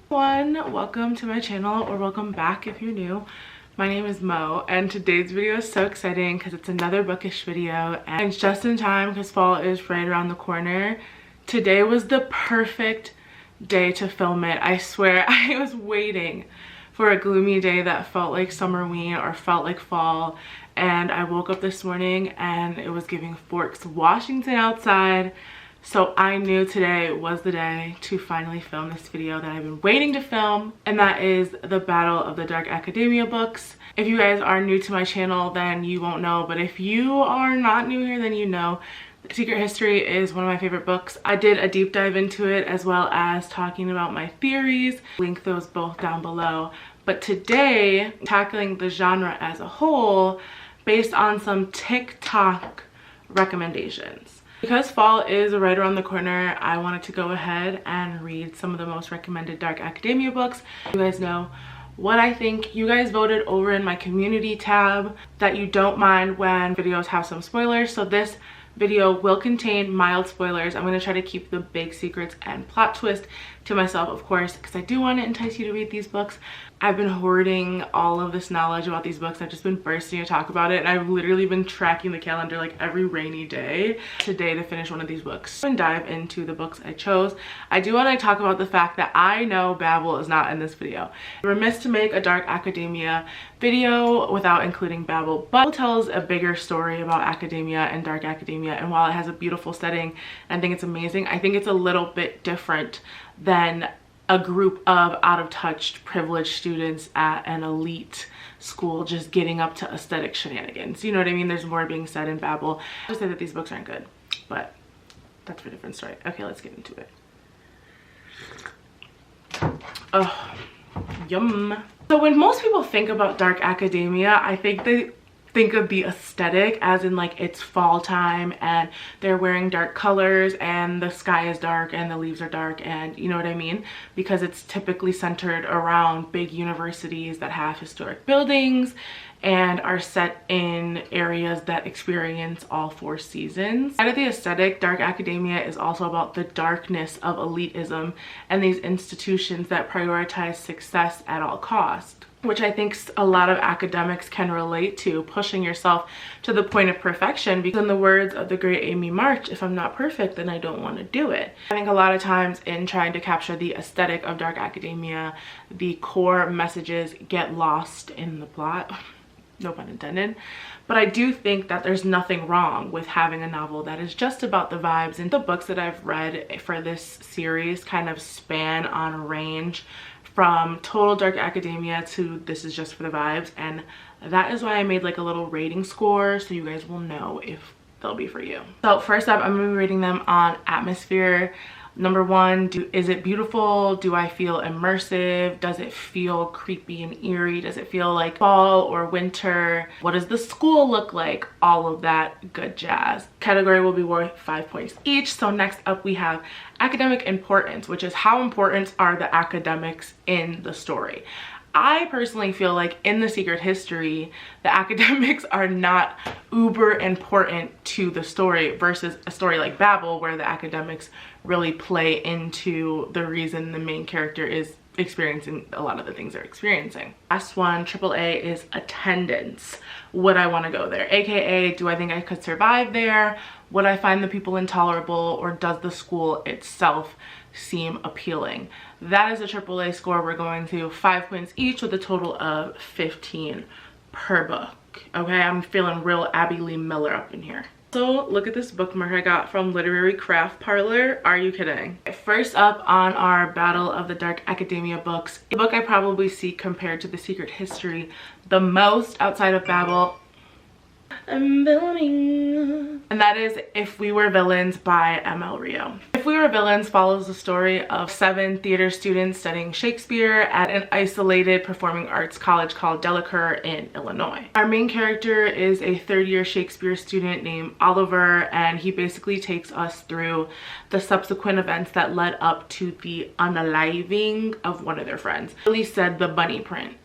Welcome to my channel, or welcome back if you're new. My name is Mo, and today's video is so exciting because it's another bookish video, and it's just in time because fall is right around the corner. Today was the perfect day to film it. I swear, I was waiting for a gloomy day that felt like summerween or felt like fall, and I woke up this morning and it was giving Forks, Washington outside. So I knew today was the day to finally film this video that I've been waiting to film, and that is the Battle of the Dark Academia books. If you guys are new to my channel, then you won't know, but if you are not new here, then you know. Secret History is one of my favorite books. I did a deep dive into it as well as talking about my theories. Link those both down below. But today, tackling the genre as a whole based on some TikTok recommendations. Because fall is right around the corner, I wanted to go ahead and read some of the most recommended Dark Academia books. You guys know what I think. You guys voted over in my community tab that you don't mind when videos have some spoilers. So this video will contain mild spoilers. I'm going to try to keep the big secrets and plot twist to myself, of course, because I do want to entice you to read these books. I've been hoarding all of this knowledge about these books. I've just been bursting to talk about it, and I've literally been tracking the calendar like every rainy day today to finish one of these books and dive into the books I chose. I do want to talk about the fact that I know Babel is not in this video. I'm remiss to make a Dark Academia video without including Babel, but it tells a bigger story about academia and Dark Academia, and while it has a beautiful setting and I think it's amazing, I think it's a little bit different than a group of out-of-touch privileged students at an elite school just getting up to aesthetic shenanigans. You know what I mean? There's more being said in Babel. I would say that these books aren't good, but that's for a different story. Okay, let's get into it. Oh, yum. So when most people think about Dark Academia, I think they think of the aesthetic as in like it's fall time and they're wearing dark colors and the sky is dark and the leaves are dark, and you know what I mean, because it's typically centered around big universities that have historic buildings and are set in areas that experience all four seasons. Out of the aesthetic, Dark Academia is also about the darkness of elitism and these institutions that prioritize success at all costs, which I think a lot of academics can relate to, pushing yourself to the point of perfection, because in the words of the great Amy March, if I'm not perfect, then I don't want to do it. I think a lot of times in trying to capture the aesthetic of Dark Academia, the core messages get lost in the plot. No pun intended. But I do think that there's nothing wrong with having a novel that is just about the vibes. And the books that I've read for this series kind of span on a range from total Dark Academia to this is just for the vibes, and that is why I made like a little rating score so you guys will know if they'll be for you. So first up, I'm gonna be rating them on atmosphere. Number one, is it beautiful? Do I feel immersive? Does it feel creepy and eerie? Does it feel like fall or winter? What does the school look like? All of that good jazz. Category will be worth 5 points each. So next up we have academic importance, which is how important are the academics in the story. I personally feel like in the Secret History, the academics are not uber important to the story versus a story like Babel, where the academics really play into the reason the main character is experiencing a lot of the things they're experiencing. Last one, AAA, is attendance. Would I want to go there? AKA, do I think I could survive there? Would I find the people intolerable, or does the school itself seem appealing? That is a AAA score. We're going to 5 points each with a total of 15 per book. Okay, I'm feeling real Abby Lee Miller up in here. So look at this bookmark I got from Literary Craft Parlor. Are you kidding? First up on our Battle of the Dark Academia books, the book I probably see compared to the Secret History the most outside of Babel, I'm filming, and that is If We Were Villains by M.L. Rio. If We Were Villains follows the story of 7 theater students studying Shakespeare at an isolated performing arts college called Delacour in Illinois. Our main character is a third-year Shakespeare student named Oliver, and he basically takes us through the subsequent events that led up to the unaliving of one of their friends. Really said the bunny print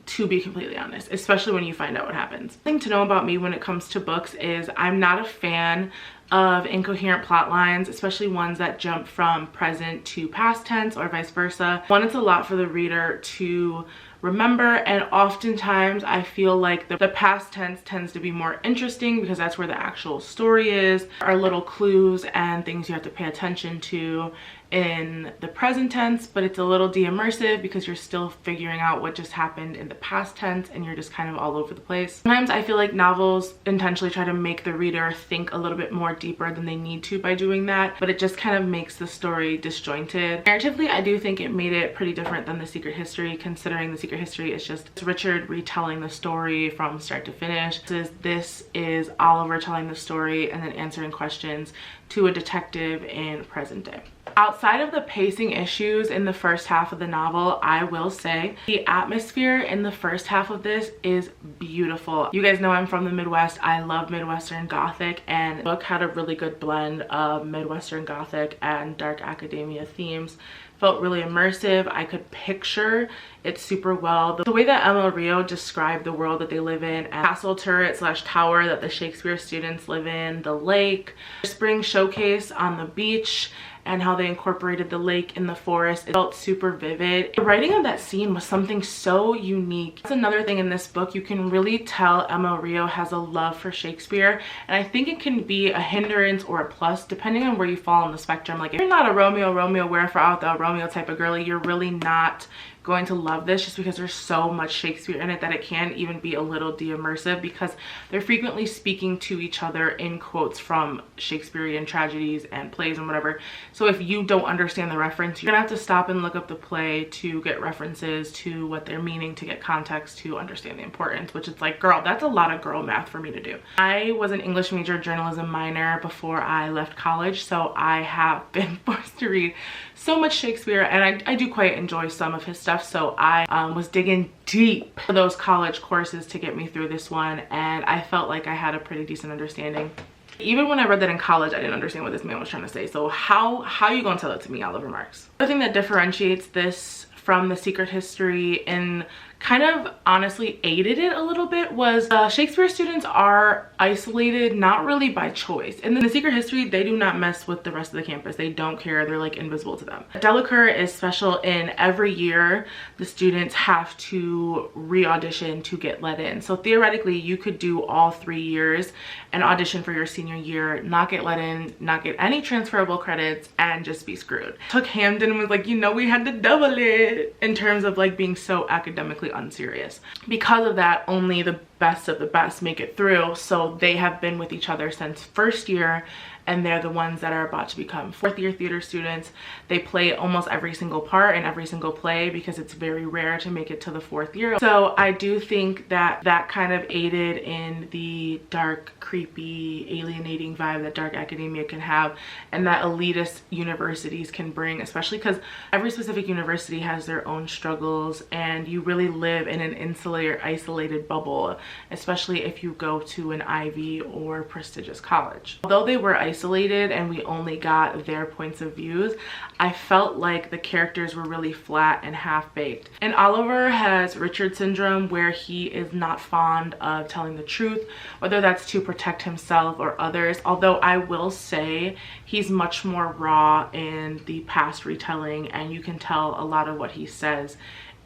to be completely honest, especially when you find out what happens. The thing to know about me when it comes to books is I'm not a fan of incoherent plot lines, especially ones that jump from present to past tense or vice versa. One, it's a lot for the reader to remember, and oftentimes I feel like the past tense tends to be more interesting because that's where the actual story is. There are little clues and things you have to pay attention to in the present tense, but it's a little de-immersive because you're still figuring out what just happened in the past tense and you're just kind of all over the place. Sometimes I feel like novels intentionally try to make the reader think a little bit more deeper than they need to by doing that, but it just kind of makes the story disjointed. Narratively, I do think it made it pretty different than The Secret History, considering The Secret History is just Richard retelling the story from start to finish. This is Oliver telling the story and then answering questions to a detective in present day. Outside of the pacing issues in the first half of the novel, I will say the atmosphere in the first half of this is beautiful. You guys know I'm from the Midwest. I love Midwestern Gothic, and the book had a really good blend of Midwestern Gothic and dark academia themes. Felt really immersive. I could picture it super well. The way that Emma Rio described the world that they live in, and castle turret slash tower that the Shakespeare students live in, the lake, spring showcase on the beach, and how they incorporated the lake in the forest. It felt super vivid. The writing of that scene was something so unique. That's another thing in this book. You can really tell Emma Rio has a love for Shakespeare, and I think it can be a hindrance or a plus depending on where you fall on the spectrum. Like if you're not a Romeo wherefore art thou Romeo type of girly, you're really not going to love this just because there's so much Shakespeare in it that it can even be a little de-immersive because they're frequently speaking to each other in quotes from Shakespearean tragedies and plays and whatever. So if you don't understand the reference, you're gonna have to stop and look up the play to get references to what they're meaning, to get context, to understand the importance, which is like, girl, that's a lot of girl math for me to do. I was an English major, journalism minor before I left college, so I have been forced to read so much Shakespeare, and I do quite enjoy some of his stuff, so I was digging deep for those college courses to get me through this one, and I felt like I had a pretty decent understanding. Even when I read that in college, I didn't understand what this man was trying to say, so how you gonna tell it to me, Oliver Marks? The thing that differentiates this from The Secret History and kind of honestly aided it a little bit was Shakespeare students are isolated, not really by choice. And in The Secret History, they do not mess with the rest of the campus. They don't care. They're like invisible to them. Delacour is special in every year the students have to re-audition to get let in. So theoretically, you could do all 3 years and audition for your senior year, not get let in, not get any transferable credits, and just be screwed. Took Hamden and was like, you know, we had to double it in terms of like being so academically unserious. Because of that, only the best of the best make it through, so they have been with each other since first year, and they're the ones that are about to become fourth year theater students. They play almost every single part in every single play because it's very rare to make it to the 4th year. So I do think that that kind of aided in the dark, creepy, alienating vibe that dark academia can have, and that elitist universities can bring, especially because every specific university has their own struggles, and you really live in an insulated, isolated bubble, especially if you go to an Ivy or prestigious college. Although they were isolated and we only got their points of views, I felt like the characters were really flat and half-baked. And Oliver has Richard syndrome, where he is not fond of telling the truth, whether that's to protect himself or others. Although I will say he's much more raw in the past retelling, and you can tell a lot of what he says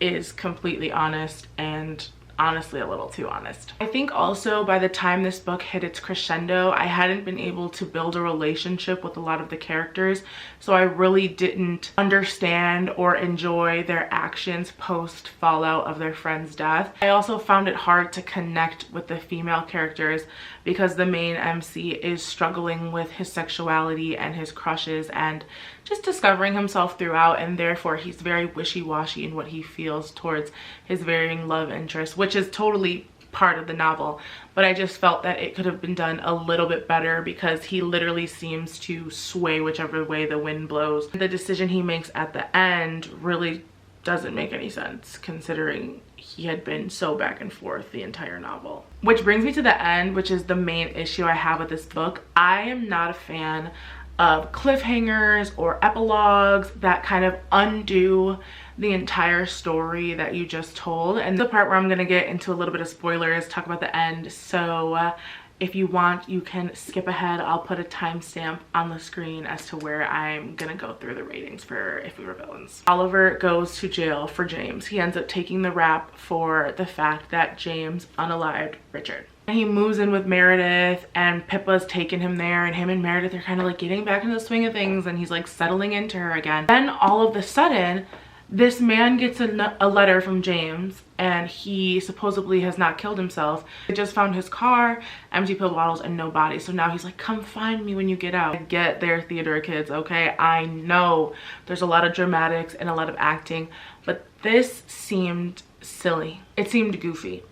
is completely honest, and honestly a little too honest. I think also by the time this book hit its crescendo, I hadn't been able to build a relationship with a lot of the characters, so I really didn't understand or enjoy their actions post fallout of their friend's death. I also found it hard to connect with the female characters because the main MC is struggling with his sexuality and his crushes and just discovering himself throughout, and therefore he's very wishy-washy in what he feels towards his varying love interests, which is totally part of the novel, but I just felt that it could have been done a little bit better because he literally seems to sway whichever way the wind blows. The decision he makes at the end really doesn't make any sense considering he had been so back and forth the entire novel. Which brings me to the end, which is the main issue I have with this book. I am not a fan of cliffhangers or epilogues that kind of undo the entire story that you just told. And the part where I'm gonna get into a little bit of spoilers, talk about the end. So if you want, you can skip ahead. I'll put a timestamp on the screen as to where I'm gonna go through the ratings for If We Were Villains. Oliver goes to jail for James. He ends up taking the rap for the fact that James unalived Richard. And he moves in with Meredith, and Pippa's taking him there, and him and Meredith are kind of like getting back into the swing of things, and he's like settling into her again. Then all of a sudden, this man gets a letter from James, and he supposedly has not killed himself. They just found his car, empty pill bottles, and no body. So now he's like, come find me when you get out. Get there, theater kids, okay? I know there's a lot of dramatics and a lot of acting, but this seemed silly. It seemed goofy.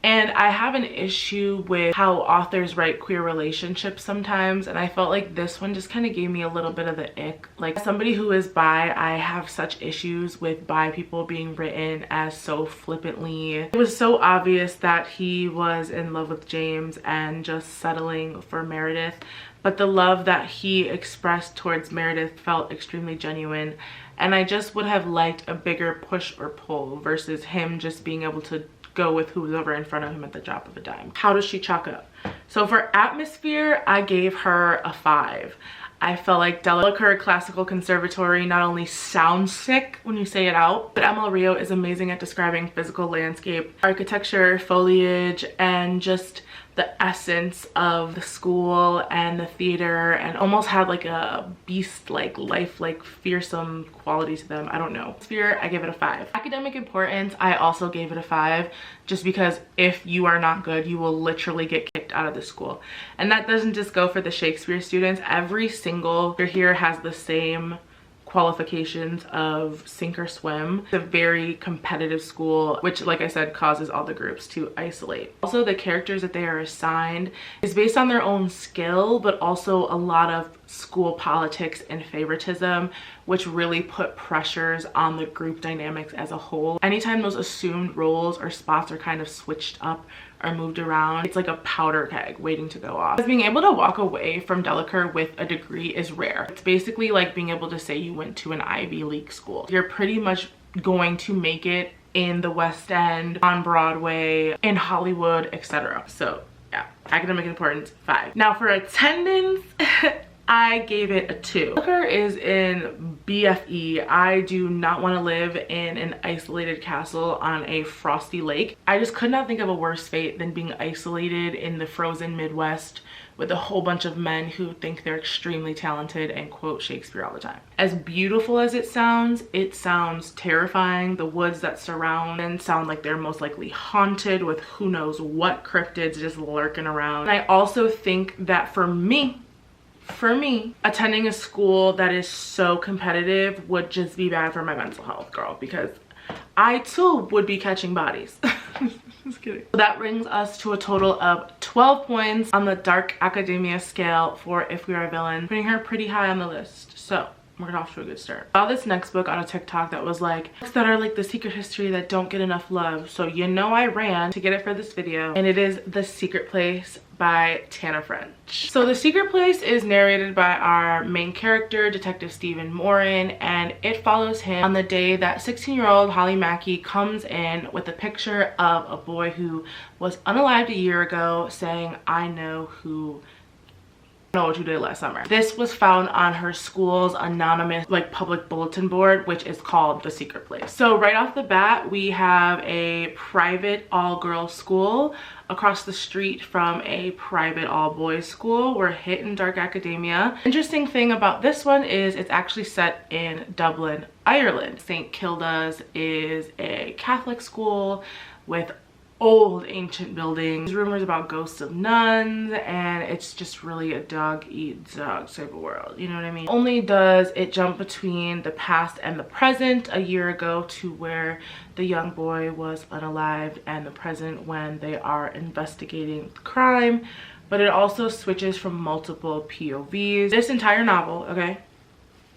And I have an issue with how authors write queer relationships sometimes, and I felt like this one just kind of gave me a little bit of the ick. Like, as somebody who is bi, I have such issues with bi people being written as so flippantly. It was so obvious that he was in love with James and just settling for Meredith, but the love that he expressed towards Meredith felt extremely genuine, and I just would have liked a bigger push or pull versus him just being able to go with who's over in front of him at the drop of a dime. How does she chalk up? So for atmosphere, I gave her a 5. I felt like Delacour Classical Conservatory not only sounds sick when you say it out, but Emma Rio is amazing at describing physical landscape, architecture, foliage, and just the essence of the school and the theater, and almost had like a beast-like, life-like, fearsome quality to them. I don't know. Atmosphere, I give it a 5. Academic importance, I also gave it a 5, just because if you are not good, you will literally get kicked out of the school. And that doesn't just go for the Shakespeare students. Every single here has the same qualifications of sink or swim. It's a very competitive school, which, like I said, causes all the groups to isolate. Also, the characters that they are assigned is based on their own skill, but also a lot of school politics and favoritism, which really put pressures on the group dynamics as a whole. Anytime those assumed roles or spots are kind of switched up or moved around, it's like a powder keg waiting to go off. Because being able to walk away from Delacour with a degree is rare. It's basically like being able to say you went to an Ivy League school. You're pretty much going to make it in the West End, on Broadway, in Hollywood, etc. So yeah, academic importance, 5. Now for attendance, I gave it a 2. Delacour is in BFE. I do not want to live in an isolated castle on a frosty lake. I just could not think of a worse fate than being isolated in the frozen Midwest with a whole bunch of men who think they're extremely talented and quote Shakespeare all the time. As beautiful as it sounds terrifying. The woods that surround and sound like they're most likely haunted with who knows what cryptids just lurking around. And I also think that for me, attending a school that is so competitive would just be bad for my mental health, girl, because I too would be catching bodies. Just kidding. So that brings us to a total of 12 points on the Dark Academia scale for If We Are a Villain, putting her pretty high on the list. So we're getting off to a good start. I saw this next book on a TikTok that was like, books that are like the secret history that don't get enough love. So you know I ran to get it for this video, and it is The Secret Place by Tana French. So The Secret Place is narrated by our main character, Detective Stephen Morin, and it follows him on the day that 16-year-old Holly Mackey comes in with a picture of a boy who was unalived a year ago, saying, I know what you did last summer. This was found on her school's anonymous public bulletin board, which is called The Secret Place. So right off the bat, we have a private all-girls school across the street from a private all-boys school. We're hit in Dark Academia. Interesting thing about this one is it's actually set in Dublin, Ireland. St. Kilda's is a Catholic school with old ancient buildings, rumors about ghosts of nuns, and it's just really a dog eat dog type of world, you know what I mean? Only does it jump between the past and the present, a year ago to where the young boy was unalived, and the present when they are investigating the crime, but it also switches from multiple POVs. This entire novel, okay,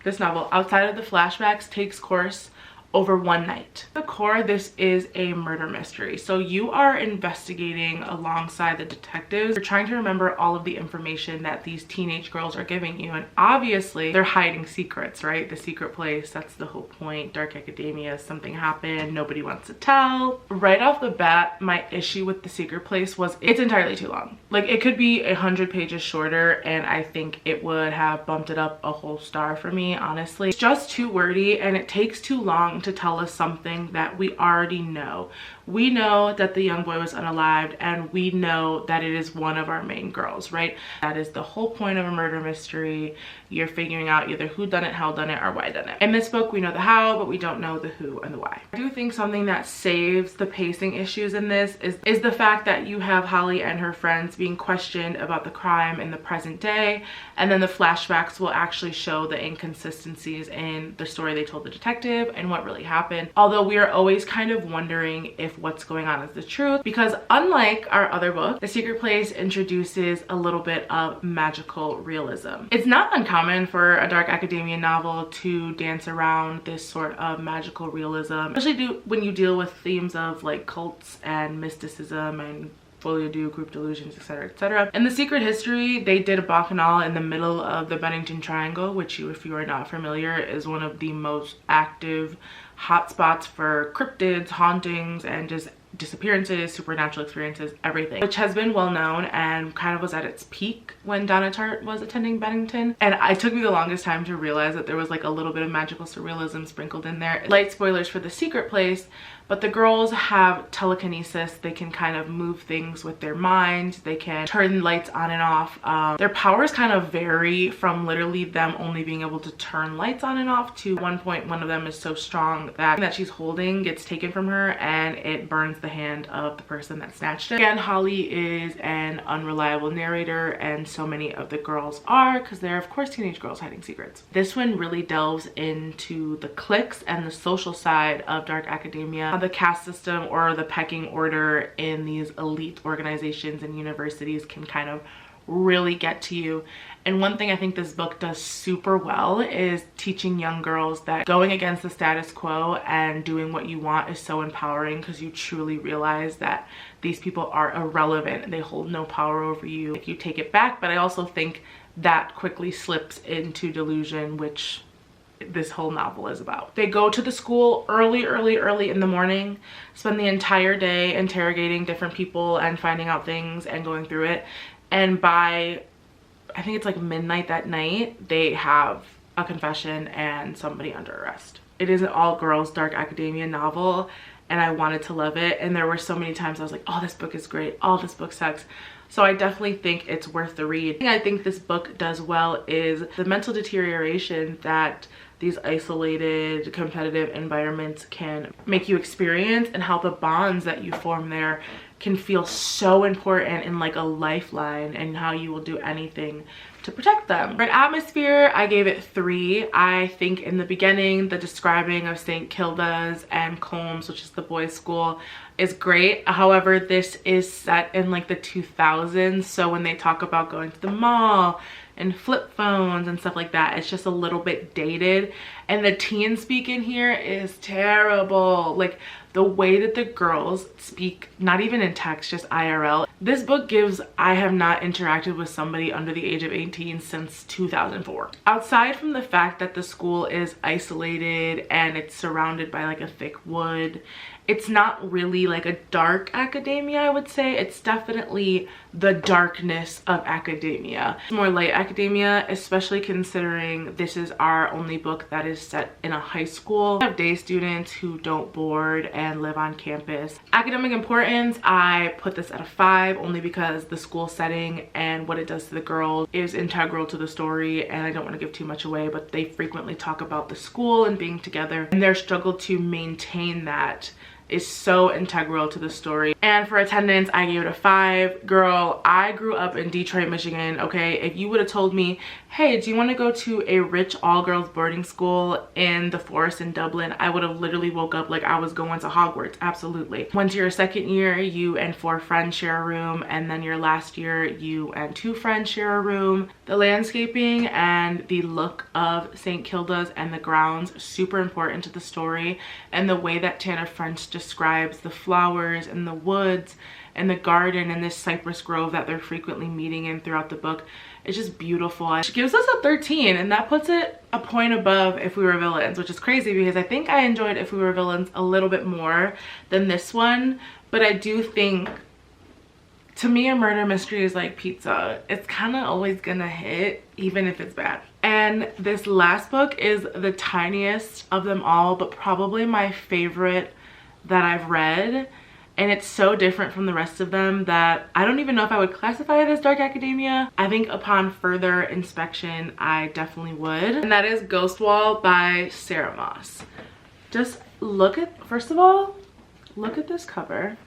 this novel outside of the flashbacks takes course over one night. At the core, this is a murder mystery. So you are investigating alongside the detectives. You're trying to remember all of the information that these teenage girls are giving you. And obviously they're hiding secrets, right? The secret place, that's the whole point. Dark academia, something happened, nobody wants to tell. Right off the bat, my issue with the secret place was it's entirely too long. Like, it could be 100 pages shorter and I think it would have bumped it up a whole star for me, honestly. It's just too wordy and it takes too long to tell us something that we already know. We know that the young boy was unalived and we know that it is one of our main girls, right? That is the whole point of a murder mystery. You're figuring out either who done it, how done it, or why done it. In this book, we know the how, but we don't know the who and the why. I do think something that saves the pacing issues in this is the fact that you have Holly and her friends being questioned about the crime in the present day, and then the flashbacks will actually show the inconsistencies in the story they told the detective and what really happened. Although we are always kind of wondering if what's going on is the truth, because unlike our other book, The Secret Place introduces a little bit of magical realism. It's not uncommon for a dark academia novel to dance around this sort of magical realism, especially when you deal with themes of like cults and mysticism and folie à deux, group delusions, etc., etc. In The Secret History, they did a bacchanal in the middle of the Bennington Triangle, which if you are not familiar, is one of the most active hotspots for cryptids, hauntings, and just disappearances, supernatural experiences, everything, which has been well known and kind of was at its peak when Donna Tartt was attending Bennington. And it took me the longest time to realize that there was like a little bit of magical surrealism sprinkled in there. Light spoilers for The Secret Place, but the girls have telekinesis. They can kind of move things with their minds. They can turn lights on and off. Their powers kind of vary from literally them only being able to turn lights on and off to one point one of them is so strong that she's holding gets taken from her and it burns the hand of the person that snatched it. Again, Holly is an unreliable narrator, and so many of the girls are, because they're of course teenage girls hiding secrets. This one really delves into the cliques and the social side of dark academia, the caste system or the pecking order in these elite organizations and universities can kind of really get to you. And one thing I think this book does super well is teaching young girls that going against the status quo and doing what you want is so empowering, because you truly realize that these people are irrelevant. They hold no power over you if you take it back. But I also think that quickly slips into delusion, which this whole novel is about. They go to the school early in the morning, spend the entire day interrogating different people and finding out things and going through it. And by, I think it's like midnight that night, they have a confession and somebody under arrest. It is an all girls dark academia novel and I wanted to love it. And there were so many times I was like, oh, this book is great. Oh, this book sucks. So I definitely think it's worth the read. The thing I think this book does well is the mental deterioration that these isolated competitive environments can make you experience, and how the bonds that you form there can feel so important and like a lifeline, and how you will do anything to protect them. For atmosphere, I gave it 3. I think in the beginning, the describing of St. Kilda's and Combs, which is the boys' school, is great. However, this is set in like the 2000s, so when they talk about going to the mall and flip phones and stuff like that, it's just a little bit dated. And the teen speak in here is terrible. Like the way that the girls speak, not even in text, just IRL. This book gives, I have not interacted with somebody under the age of 18 since 2004. Outside from the fact that the school is isolated and it's surrounded by like a thick wood, it's not really like a dark academia, I would say. It's definitely the darkness of academia. It's more light academia, especially considering this is our only book that is set in a high school. We have day students who don't board and live on campus. Academic importance, I put this at a 5 only because the school setting and what it does to the girls is integral to the story, and I don't want to give too much away, but they frequently talk about the school and being together and their struggle to maintain that is so integral to the story. And for attendance, I gave it a 5. Girl, I grew up in Detroit, Michigan, okay? If you would have told me, hey, do you want to go to a rich all-girls boarding school in the forest in Dublin, I would have literally woke up like I was going to Hogwarts. Absolutely. Once your second year, you and 4 friends share a room, and then your last year, you and 2 friends share a room. The landscaping and the look of St. Kilda's and the grounds, super important to the story, and the way that Tana French describes the flowers and the woods and the garden and this cypress grove that they're frequently meeting in throughout the book. It's just beautiful. She gives us a 13, and that puts it a point above If We Were Villains, which is crazy because I think I enjoyed If We Were Villains a little bit more than this one. But I do think, to me, a murder mystery is like pizza. It's kind of always gonna hit, even if it's bad. And this last book is the tiniest of them all, but probably my favorite that I've read. And it's so different from the rest of them that I don't even know if I would classify it as dark academia. I think upon further inspection, I definitely would. And that is Ghost Wall by Sarah Moss. Just look at, first of all, look at this cover.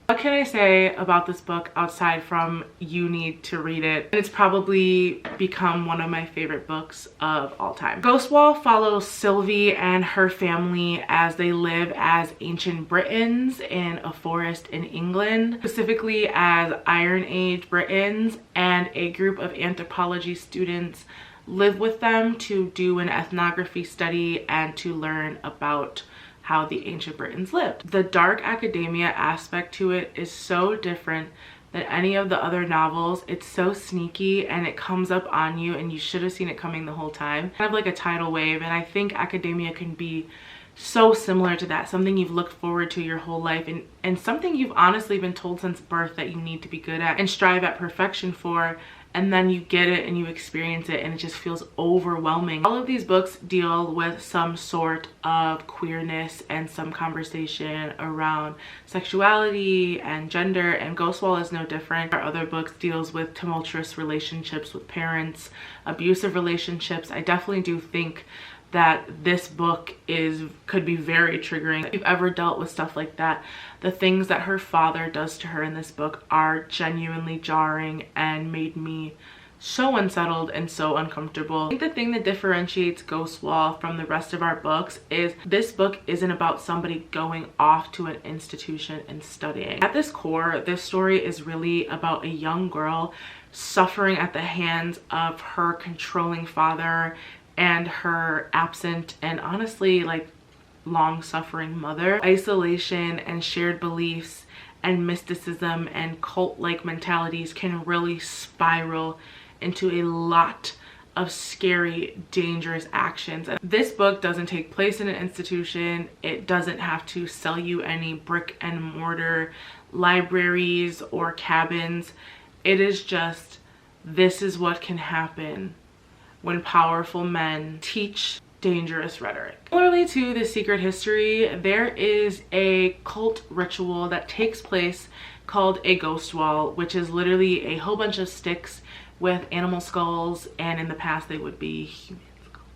What can I say about this book outside from you need to read it? It's probably become one of my favorite books of all time. Ghost Wall follows Sylvie and her family as they live as ancient Britons in a forest in England, specifically as Iron Age Britons, and a group of anthropology students live with them to do an ethnography study and to learn about how the ancient Britons lived. The dark academia aspect to it is so different than any of the other novels. It's so sneaky and it comes up on you and you should have seen it coming the whole time. Kind of like a tidal wave, and I think academia can be so similar to that. Something you've looked forward to your whole life, and something you've honestly been told since birth that you need to be good at and strive at perfection for, and then you get it and you experience it and it just feels overwhelming. All of these books deal with some sort of queerness and some conversation around sexuality and gender, and Ghost Wall is no different. Our other books deals with tumultuous relationships with parents, abusive relationships. I definitely do think that this book could be very triggering. If you've ever dealt with stuff like that, the things that her father does to her in this book are genuinely jarring and made me so unsettled and so uncomfortable. I think the thing that differentiates Ghost Wall from the rest of our books is this book isn't about somebody going off to an institution and studying. At this core, this story is really about a young girl suffering at the hands of her controlling father and her absent and honestly like long-suffering mother. Isolation and shared beliefs and mysticism and cult-like mentalities can really spiral into a lot of scary, dangerous actions. And this book doesn't take place in an institution. It doesn't have to sell you any brick and mortar libraries or cabins. It is just, this is what can happen when powerful men teach dangerous rhetoric. Similarly to The Secret History, there is a cult ritual that takes place called a ghost wall, which is literally a whole bunch of sticks with animal skulls, and in the past they would be human skulls,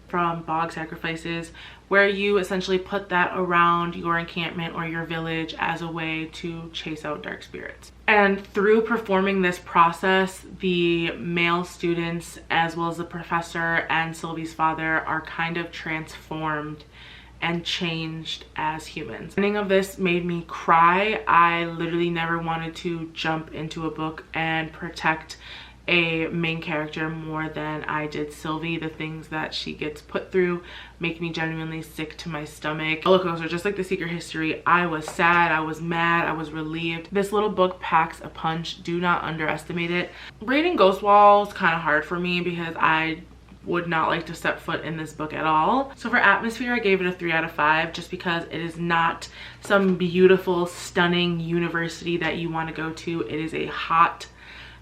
from bog sacrifices, where you essentially put that around your encampment or your village as a way to chase out dark spirits. And through performing this process, the male students as well as the professor and Sylvie's father are kind of transformed and changed as humans. The ending of this made me cry. I literally never wanted to jump into a book and protect a main character more than I did Sylvie. The things that she gets put through make me genuinely sick to my stomach. Roller coaster, just like The Secret History. I was sad, I was mad, I was relieved. This little book packs a punch. Do not underestimate it. Reading Ghost Wall is kind of hard for me because I would not like to step foot in this book at all. So for atmosphere, I gave it a 3 out of 5 just because it is not some beautiful, stunning university that you want to go to. It is a hot,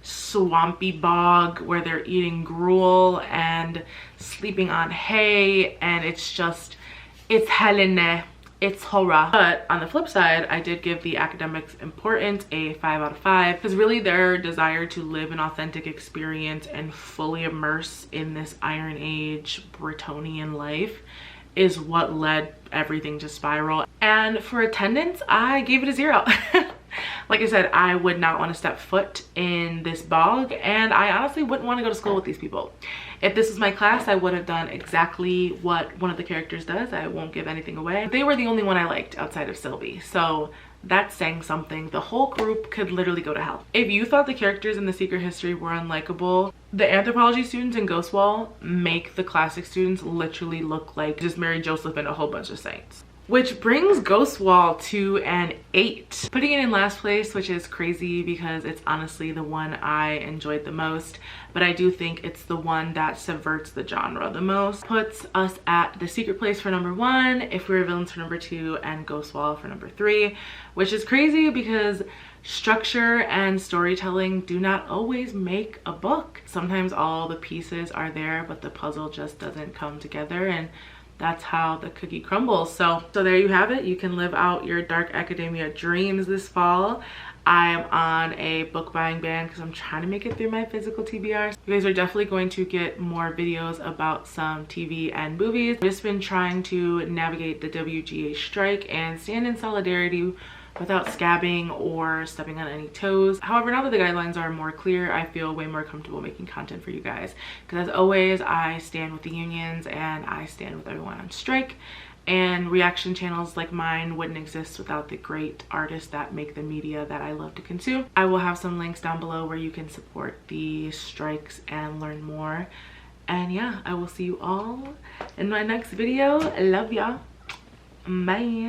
swampy bog where they're eating gruel and sleeping on hay, and it's just, it's Helene, it's horror. But on the flip side, I did give the academics importance a 5 out of 5 because really their desire to live an authentic experience and fully immerse in this Iron Age Bretonian life is what led everything to spiral. And for attendance, I gave it a 0. Like I said, I would not want to step foot in this bog, and I honestly wouldn't want to go to school with these people. If this was my class, I would have done exactly what one of the characters does. I won't give anything away. They were the only one I liked outside of Sylvie, so that's saying something. The whole group could literally go to hell. If you thought the characters in The Secret History were unlikable, the anthropology students in Ghostwall make the classic students literally look like just Mary Joseph and a whole bunch of saints. Which brings Ghostwall to an 8. Putting it in last place, which is crazy because it's honestly the one I enjoyed the most, but I do think it's the one that subverts the genre the most. Puts us at The Secret Place for number 1, If We Were Villains for number 2, and Ghostwall for number 3, which is crazy because structure and storytelling do not always make a book. Sometimes all the pieces are there, but the puzzle just doesn't come together, and that's how the cookie crumbles. So there you have it. You can live out your dark academia dreams this fall. I'm on a book buying ban because I'm trying to make it through my physical TBRs. You guys are definitely going to get more videos about some TV and movies. I've just been trying to navigate the WGA strike and stand in solidarity without scabbing or stepping on any toes. However, now that the guidelines are more clear, I feel way more comfortable making content for you guys. Because as always, I stand with the unions and I stand with everyone on strike. And reaction channels like mine wouldn't exist without the great artists that make the media that I love to consume. I will have some links down below where you can support the strikes and learn more. And yeah, I will see you all in my next video. I love y'all. Bye.